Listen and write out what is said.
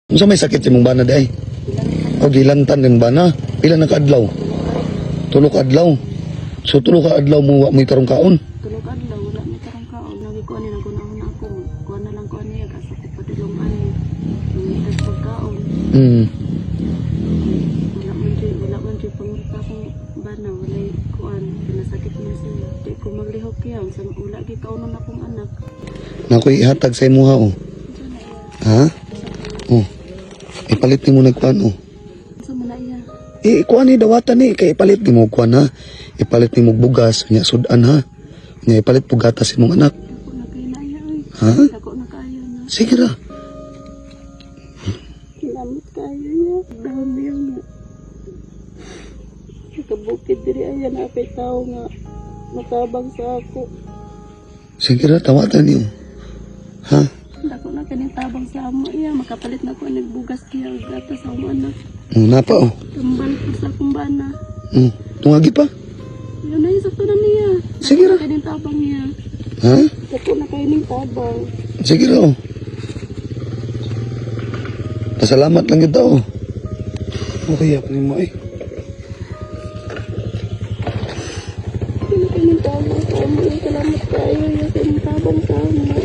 Unsa may sakit si mong bana day? O gilantan din bana? Pila na kaadlaw? 3 ka adlaw. So 3 ka adlaw mo wa may tarong kaon. Tulog adlaw, wala may tarong kaon. Nagikuan ni nagunahon ako. Kuan na lang kuan niya kasi ko padulong ani. May pagkaon. Wala man di pangurta kong bana, wala kuan. Pinasakit niya siya. Di ko maglihok yan. Sa wala gi kaunon akong anak. Nakoy ihatag sa imo ha oh. Ha? Oh. Ipalit ni mo nagkuan oh. Sa man iya. Kuan ni dawatan ni kay ipalit ni mo kuan ha. Ipalit ni mo bugas nya sudan ha. Nya ipalit po gatas imong anak. Ako na kay naya ay. Ha? Ako na kayo na. Sige ra. Kinamot kayo niya. Dami yan na. Nakabukid diri ayan na kay tao nga matabang sa ako. Sige ra tawatan niyo. Ha? Ako na kaning tabang sa amo iya. Makapalit na ko nagbugas kaya gata sa amo anak. Napa oh. Tambal ko sa akong bana. Tungagi pa. Yun na yung sakto na niya. Sige ra. Ako na kaning tabang niya. Ha? Ako na kaning tabang. Sige ra oh. Pasalamat lang kita oh. Okay, ako ni mo eh. Ako na kaning tabang sa amo. Salamat kayo. Yung kaning tabang sa amo.